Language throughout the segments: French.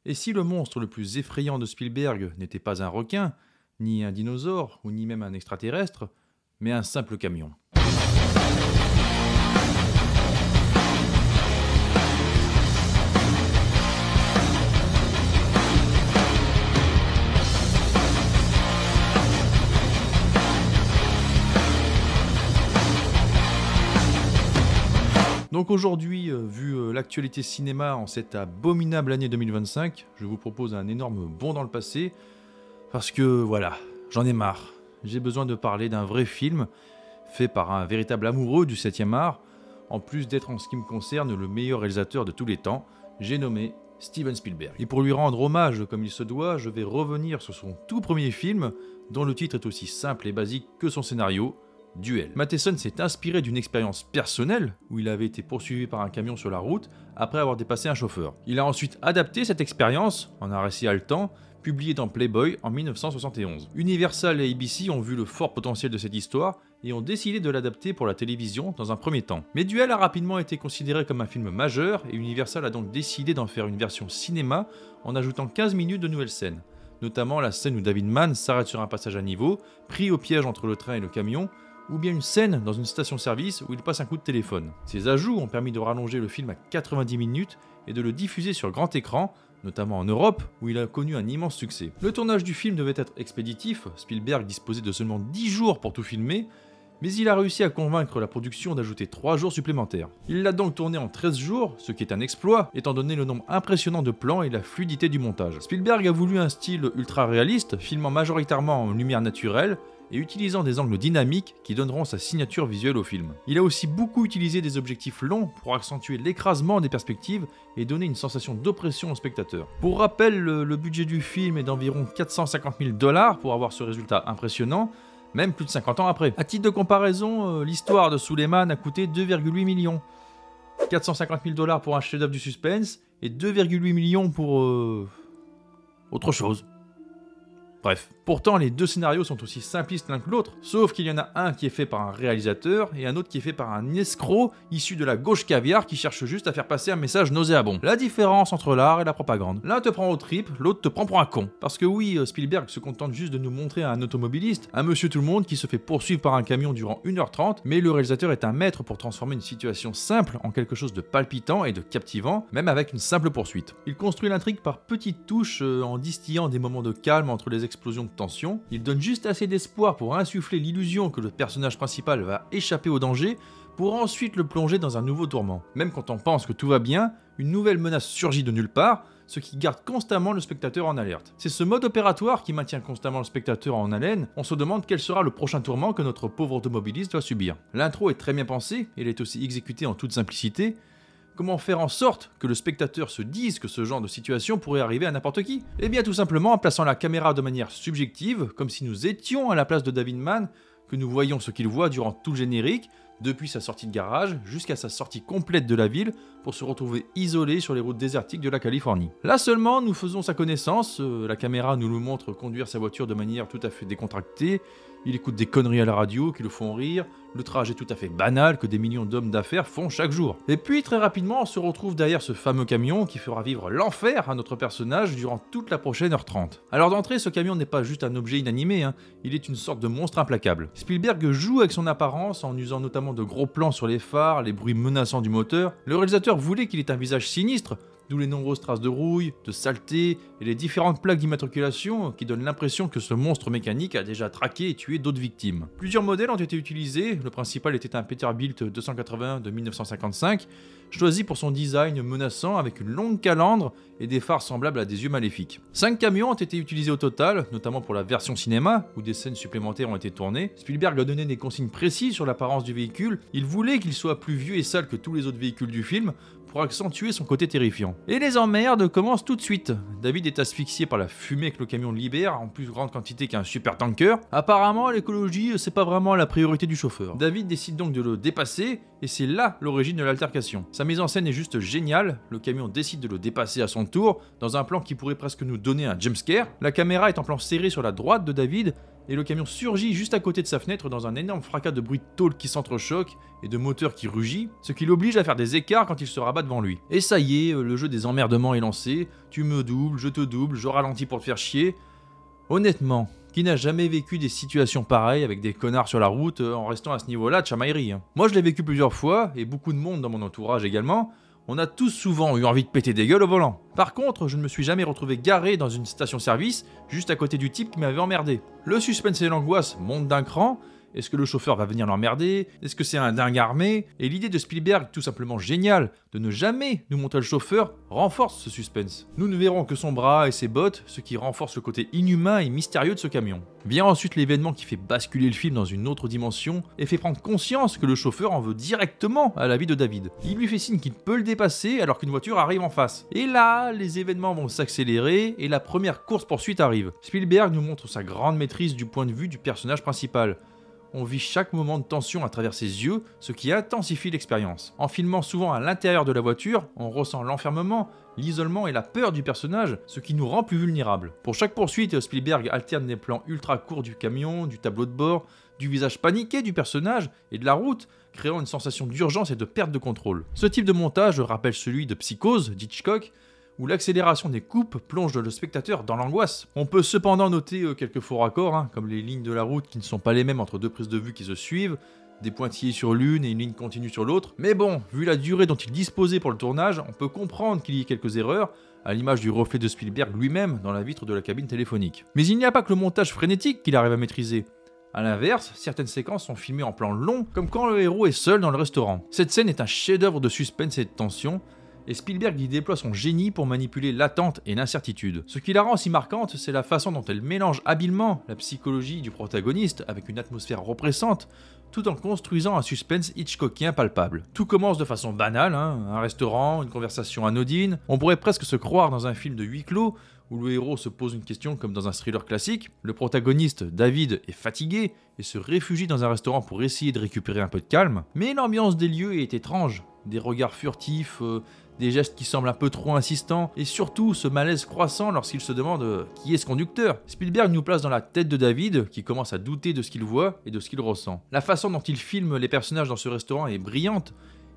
Et si le monstre le plus effrayant de Spielberg n'était pas un requin, ni un dinosaure, ou ni même un extraterrestre, mais un simple camion? Donc aujourd'hui, vu l'actualité cinéma en cette abominable année 2025, je vous propose un énorme bond dans le passé, parce que voilà, j'en ai marre. J'ai besoin de parler d'un vrai film, fait par un véritable amoureux du 7e art, en plus d'être en ce qui me concerne le meilleur réalisateur de tous les temps, j'ai nommé Steven Spielberg. Et pour lui rendre hommage comme il se doit, je vais revenir sur son tout premier film, dont le titre est aussi simple et basique que son scénario, Duel. Matheson s'est inspiré d'une expérience personnelle où il avait été poursuivi par un camion sur la route après avoir dépassé un chauffeur. Il a ensuite adapté cette expérience en un récit haletant, publié dans Playboy en 1971. Universal et ABC ont vu le fort potentiel de cette histoire et ont décidé de l'adapter pour la télévision dans un premier temps. Mais Duel a rapidement été considéré comme un film majeur et Universal a donc décidé d'en faire une version cinéma en ajoutant 15 minutes de nouvelles scènes, notamment la scène où David Mann s'arrête sur un passage à niveau, pris au piège entre le train et le camion, ou bien une scène dans une station-service où il passe un coup de téléphone. Ces ajouts ont permis de rallonger le film à 90 minutes et de le diffuser sur grand écran, notamment en Europe, où il a connu un immense succès. Le tournage du film devait être expéditif, Spielberg disposait de seulement 10 jours pour tout filmer, mais il a réussi à convaincre la production d'ajouter 3 jours supplémentaires. Il l'a donc tourné en 13 jours, ce qui est un exploit, étant donné le nombre impressionnant de plans et la fluidité du montage. Spielberg a voulu un style ultra réaliste, filmant majoritairement en lumière naturelle, et utilisant des angles dynamiques qui donneront sa signature visuelle au film. Il a aussi beaucoup utilisé des objectifs longs pour accentuer l'écrasement des perspectives et donner une sensation d'oppression au spectateur. Pour rappel, le budget du film est d'environ 450 000 $ pour avoir ce résultat impressionnant, même plus de 50 ans après. À titre de comparaison, l'histoire de Suleiman a coûté 2,8 millions. 450 000 $ pour un chef-d'œuvre du suspense et 2,8 millions pour autre chose. Bref. Pourtant, les deux scénarios sont aussi simplistes l'un que l'autre, sauf qu'il y en a un qui est fait par un réalisateur et un autre qui est fait par un escroc issu de la gauche caviar qui cherche juste à faire passer un message nauséabond. La différence entre l'art et la propagande. L'un te prend aux tripes, l'autre te prend pour un con. Parce que oui, Spielberg se contente juste de nous montrer un automobiliste, un monsieur tout le monde qui se fait poursuivre par un camion durant 1h30, mais le réalisateur est un maître pour transformer une situation simple en quelque chose de palpitant et de captivant, même avec une simple poursuite. Il construit l'intrigue par petites touches en distillant des moments de calme entre les explosions de tension, il donne juste assez d'espoir pour insuffler l'illusion que le personnage principal va échapper au danger pour ensuite le plonger dans un nouveau tourment. Même quand on pense que tout va bien, une nouvelle menace surgit de nulle part, ce qui garde constamment le spectateur en alerte. C'est ce mode opératoire qui maintient constamment le spectateur en haleine, on se demande quel sera le prochain tourment que notre pauvre automobiliste doit subir. L'intro est très bien pensée, elle est aussi exécutée en toute simplicité. Comment faire en sorte que le spectateur se dise que ce genre de situation pourrait arriver à n'importe qui? Eh bien tout simplement en plaçant la caméra de manière subjective, comme si nous étions à la place de David Mann, que nous voyions ce qu'il voit durant tout le générique, depuis sa sortie de garage jusqu'à sa sortie complète de la ville pour se retrouver isolé sur les routes désertiques de la Californie. Là seulement, nous faisons sa connaissance, la caméra nous le montre conduire sa voiture de manière tout à fait décontractée, il écoute des conneries à la radio qui le font rire, le trajet tout à fait banal que des millions d'hommes d'affaires font chaque jour. Et puis très rapidement, on se retrouve derrière ce fameux camion qui fera vivre l'enfer à notre personnage durant toute la prochaine heure 30. Alors d'entrée, ce camion n'est pas juste un objet inanimé, il est une sorte de monstre implacable. Spielberg joue avec son apparence en usant notamment de gros plans sur les phares, les bruits menaçants du moteur. Le réalisateur voulait qu'il ait un visage sinistre, d'où les nombreuses traces de rouille, de saleté et les différentes plaques d'immatriculation qui donnent l'impression que ce monstre mécanique a déjà traqué et tué d'autres victimes. Plusieurs modèles ont été utilisés, le principal était un Peterbilt 280 de 1955, choisi pour son design menaçant avec une longue calandre et des phares semblables à des yeux maléfiques. 5 camions ont été utilisés au total, notamment pour la version cinéma, où des scènes supplémentaires ont été tournées. Spielberg a donné des consignes précises sur l'apparence du véhicule, il voulait qu'il soit plus vieux et sale que tous les autres véhicules du film, pour accentuer son côté terrifiant. Et les emmerdes commencent tout de suite. David est asphyxié par la fumée que le camion libère en plus grande quantité qu'un supertanker. Apparemment, l'écologie, c'est pas vraiment la priorité du chauffeur. David décide donc de le dépasser, et c'est là l'origine de l'altercation. Sa mise en scène est juste géniale, le camion décide de le dépasser à son tour, dans un plan qui pourrait presque nous donner un jumpscare. La caméra est en plan serré sur la droite de David, et le camion surgit juste à côté de sa fenêtre dans un énorme fracas de bruit de tôle qui s'entrechoque et de moteur qui rugit, ce qui l'oblige à faire des écarts quand il se rabat devant lui. Et ça y est, le jeu des emmerdements est lancé, tu me doubles, je te double, je ralentis pour te faire chier. Honnêtement, qui n'a jamais vécu des situations pareilles avec des connards sur la route en restant à ce niveau-là de chamaillerie, hein. Moi je l'ai vécu plusieurs fois, et beaucoup de monde dans mon entourage également. On a tous souvent eu envie de péter des gueules au volant. Par contre, je ne me suis jamais retrouvé garé dans une station-service juste à côté du type qui m'avait emmerdé. Le suspense et l'angoisse montent d'un cran. Est-ce que le chauffeur va venir l'emmerder? Est-ce que c'est un dingue armé? Et l'idée de Spielberg, tout simplement géniale, de ne jamais nous montrer le chauffeur, renforce ce suspense. Nous ne verrons que son bras et ses bottes, ce qui renforce le côté inhumain et mystérieux de ce camion. Vient ensuite l'événement qui fait basculer le film dans une autre dimension et fait prendre conscience que le chauffeur en veut directement à la vie de David. Il lui fait signe qu'il peut le dépasser alors qu'une voiture arrive en face. Et là, les événements vont s'accélérer et la première course-poursuite arrive. Spielberg nous montre sa grande maîtrise du point de vue du personnage principal. On vit chaque moment de tension à travers ses yeux, ce qui intensifie l'expérience. En filmant souvent à l'intérieur de la voiture, on ressent l'enfermement, l'isolement et la peur du personnage, ce qui nous rend plus vulnérables. Pour chaque poursuite, Spielberg alterne des plans ultra courts du camion, du tableau de bord, du visage paniqué du personnage et de la route, créant une sensation d'urgence et de perte de contrôle. Ce type de montage rappelle celui de Psychose d'Hitchcock, où l'accélération des coupes plonge le spectateur dans l'angoisse. On peut cependant noter quelques faux raccords, comme les lignes de la route qui ne sont pas les mêmes entre deux prises de vue qui se suivent, des pointillés sur l'une et une ligne continue sur l'autre. Mais bon, vu la durée dont il disposait pour le tournage, on peut comprendre qu'il y ait quelques erreurs, à l'image du reflet de Spielberg lui-même dans la vitre de la cabine téléphonique. Mais il n'y a pas que le montage frénétique qu'il arrive à maîtriser. A l'inverse, certaines séquences sont filmées en plan long, comme quand le héros est seul dans le restaurant. Cette scène est un chef-d'œuvre de suspense et de tension, et Spielberg y déploie son génie pour manipuler l'attente et l'incertitude. Ce qui la rend si marquante, c'est la façon dont elle mélange habilement la psychologie du protagoniste avec une atmosphère oppressante, tout en construisant un suspense hitchcockien palpable. Tout commence de façon banale, un restaurant, une conversation anodine. On pourrait presque se croire dans un film de huis clos, où le héros se pose une question comme dans un thriller classique. Le protagoniste, David, est fatigué et se réfugie dans un restaurant pour essayer de récupérer un peu de calme. Mais l'ambiance des lieux est étrange. Des regards furtifs, des gestes qui semblent un peu trop insistants, et surtout ce malaise croissant lorsqu'il se demande qui est ce conducteur. Spielberg nous place dans la tête de David, qui commence à douter de ce qu'il voit et de ce qu'il ressent. La façon dont il filme les personnages dans ce restaurant est brillante.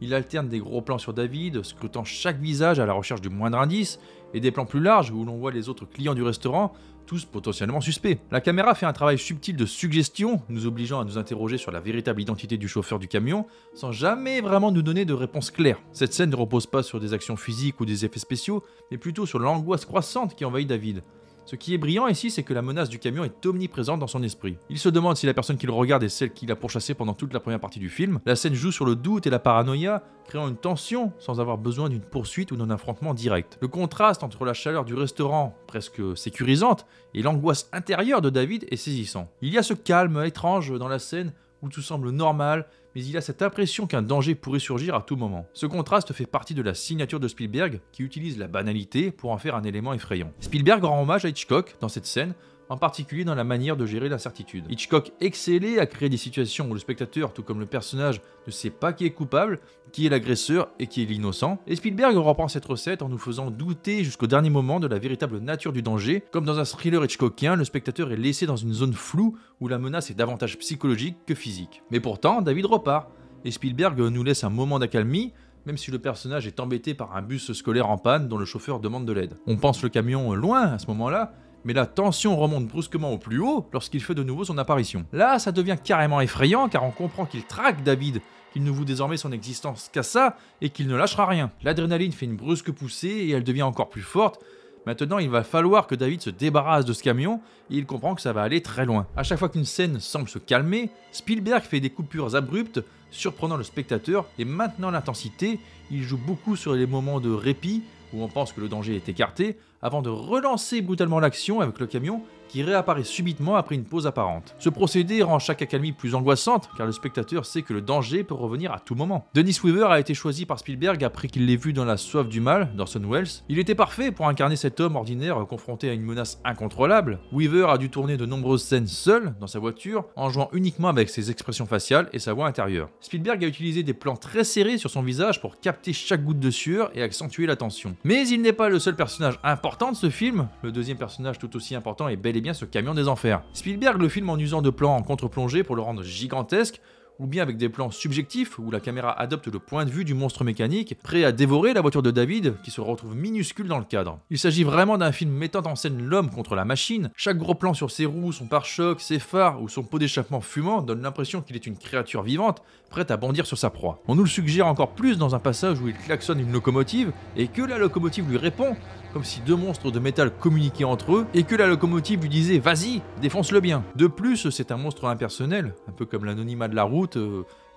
Il alterne des gros plans sur David, scrutant chaque visage à la recherche du moindre indice, et des plans plus larges où l'on voit les autres clients du restaurant, tous potentiellement suspects. La caméra fait un travail subtil de suggestion, nous obligeant à nous interroger sur la véritable identité du chauffeur du camion, sans jamais vraiment nous donner de réponse claire. Cette scène ne repose pas sur des actions physiques ou des effets spéciaux, mais plutôt sur l'angoisse croissante qui envahit David. Ce qui est brillant ici, c'est que la menace du camion est omniprésente dans son esprit. Il se demande si la personne qu'il regarde est celle qu'il a pourchassée pendant toute la première partie du film. La scène joue sur le doute et la paranoïa, créant une tension sans avoir besoin d'une poursuite ou d'un affrontement direct. Le contraste entre la chaleur du restaurant, presque sécurisante, et l'angoisse intérieure de David est saisissant. Il y a ce calme étrange dans la scène où tout semble normal, mais il a cette impression qu'un danger pourrait surgir à tout moment. Ce contraste fait partie de la signature de Spielberg, qui utilise la banalité pour en faire un élément effrayant. Spielberg rend hommage à Hitchcock dans cette scène, en particulier dans la manière de gérer l'incertitude. Hitchcock excellait à créer des situations où le spectateur, tout comme le personnage, ne sait pas qui est coupable, qui est l'agresseur et qui est l'innocent. Et Spielberg reprend cette recette en nous faisant douter jusqu'au dernier moment de la véritable nature du danger. Comme dans un thriller hitchcockien, le spectateur est laissé dans une zone floue où la menace est davantage psychologique que physique. Mais pourtant, David repart, et Spielberg nous laisse un moment d'accalmie, même si le personnage est embêté par un bus scolaire en panne dont le chauffeur demande de l'aide. On pense le camion loin à ce moment-là, mais la tension remonte brusquement au plus haut lorsqu'il fait de nouveau son apparition. Là, ça devient carrément effrayant car on comprend qu'il traque David, qu'il ne voue désormais son existence qu'à ça et qu'il ne lâchera rien. L'adrénaline fait une brusque poussée et elle devient encore plus forte. Maintenant, il va falloir que David se débarrasse de ce camion et il comprend que ça va aller très loin. À chaque fois qu'une scène semble se calmer, Spielberg fait des coupures abruptes, surprenant le spectateur et maintenant l'intensité. Il joue beaucoup sur les moments de répit où on pense que le danger est écarté, avant de relancer brutalement l'action avec le camion qui réapparaît subitement après une pause apparente. Ce procédé rend chaque accalmie plus angoissante car le spectateur sait que le danger peut revenir à tout moment. Dennis Weaver a été choisi par Spielberg après qu'il l'ait vu dans La Soif du Mal d'Orson Welles. Il était parfait pour incarner cet homme ordinaire confronté à une menace incontrôlable. Weaver a dû tourner de nombreuses scènes seul dans sa voiture en jouant uniquement avec ses expressions faciales et sa voix intérieure. Spielberg a utilisé des plans très serrés sur son visage pour capter chaque goutte de sueur et accentuer la tension. Mais il n'est pas le seul personnage important de ce film, le deuxième personnage tout aussi important est bel et bien ce camion des enfers. Spielberg le filme en usant de plans en contre-plongée pour le rendre gigantesque, ou bien avec des plans subjectifs où la caméra adopte le point de vue du monstre mécanique, prêt à dévorer la voiture de David qui se retrouve minuscule dans le cadre. Il s'agit vraiment d'un film mettant en scène l'homme contre la machine. Chaque gros plan sur ses roues, son pare-choc, ses phares ou son pot d'échappement fumant donne l'impression qu'il est une créature vivante, prête à bondir sur sa proie. On nous le suggère encore plus dans un passage où il klaxonne une locomotive et que la locomotive lui répond, comme si deux monstres de métal communiquaient entre eux, et que la locomotive lui disait « Vas-y, défonce-le bien ». De plus, c'est un monstre impersonnel, un peu comme l'anonymat de la route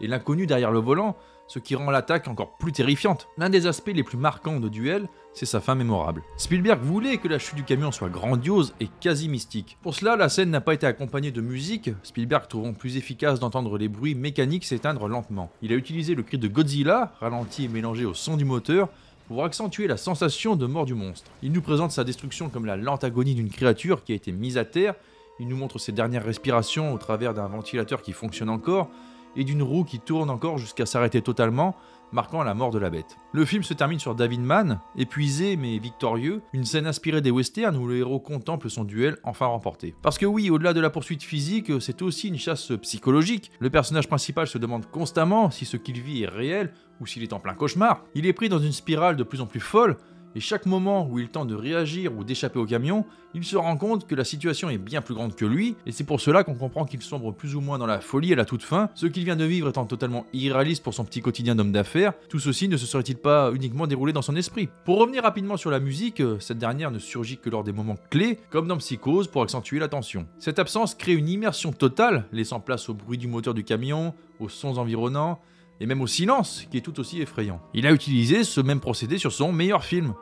et l'inconnu derrière le volant, ce qui rend l'attaque encore plus terrifiante. L'un des aspects les plus marquants de Duel, c'est sa fin mémorable. Spielberg voulait que la chute du camion soit grandiose et quasi mystique. Pour cela, la scène n'a pas été accompagnée de musique, Spielberg trouvant plus efficace d'entendre les bruits mécaniques s'éteindre lentement. Il a utilisé le cri de Godzilla, ralenti et mélangé au son du moteur, pour accentuer la sensation de mort du monstre. Il nous présente sa destruction comme la lente agonie d'une créature qui a été mise à terre, il nous montre ses dernières respirations au travers d'un ventilateur qui fonctionne encore, et d'une roue qui tourne encore jusqu'à s'arrêter totalement, marquant la mort de la bête. Le film se termine sur David Mann, épuisé mais victorieux, une scène inspirée des westerns où le héros contemple son duel enfin remporté. Parce que oui, au-delà de la poursuite physique, c'est aussi une chasse psychologique. Le personnage principal se demande constamment si ce qu'il vit est réel ou s'il est en plein cauchemar. Il est pris dans une spirale de plus en plus folle, et chaque moment où il tente de réagir ou d'échapper au camion, il se rend compte que la situation est bien plus grande que lui, et c'est pour cela qu'on comprend qu'il sombre plus ou moins dans la folie à la toute fin, ce qu'il vient de vivre étant totalement irréaliste pour son petit quotidien d'homme d'affaires, tout ceci ne se serait-il pas uniquement déroulé dans son esprit. Pour revenir rapidement sur la musique, cette dernière ne surgit que lors des moments clés, comme dans Psychose pour accentuer la tension. Cette absence crée une immersion totale, laissant place au bruit du moteur du camion, aux sons environnants, et même au silence, qui est tout aussi effrayant. Il a utilisé ce même procédé sur son meilleur film.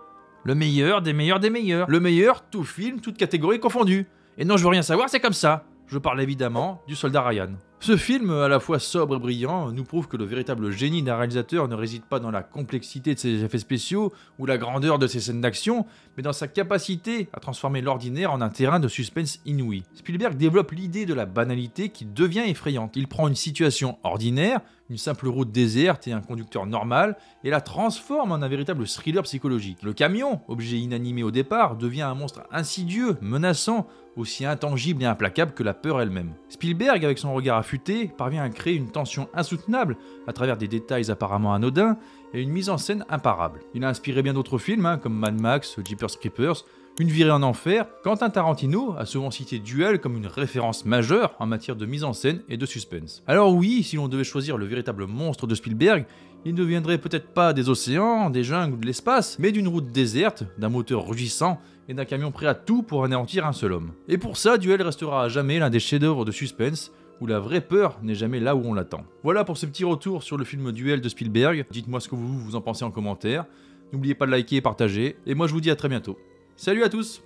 Le meilleur des meilleurs des meilleurs. Le meilleur, tout film, toute catégorie confondue. Et non, je veux rien savoir, c'est comme ça. Je parle évidemment du Soldat Ryan. Ce film, à la fois sobre et brillant, nous prouve que le véritable génie d'un réalisateur ne réside pas dans la complexité de ses effets spéciaux ou la grandeur de ses scènes d'action, mais dans sa capacité à transformer l'ordinaire en un terrain de suspense inouï. Spielberg développe l'idée de la banalité qui devient effrayante. Il prend une situation ordinaire, une simple route déserte et un conducteur normal, et la transforme en un véritable thriller psychologique. Le camion, objet inanimé au départ, devient un monstre insidieux, menaçant, aussi intangible et implacable que la peur elle-même. Spielberg, avec son regard affûté, parvient à créer une tension insoutenable à travers des détails apparemment anodins et une mise en scène imparable. Il a inspiré bien d'autres films, comme Mad Max, Jeepers Creepers, Une virée en enfer. Quentin Tarantino a souvent cité Duel comme une référence majeure en matière de mise en scène et de suspense. Alors oui, si l'on devait choisir le véritable monstre de Spielberg, il ne viendrait peut-être pas des océans, des jungles ou de l'espace, mais d'une route déserte, d'un moteur rugissant et d'un camion prêt à tout pour anéantir un seul homme. Et pour ça, Duel restera à jamais l'un des chefs-d'œuvre de suspense, où la vraie peur n'est jamais là où on l'attend. Voilà pour ce petit retour sur le film Duel de Spielberg. Dites-moi ce que vous en pensez en commentaire. N'oubliez pas de liker et partager, et moi je vous dis à très bientôt. Salut à tous!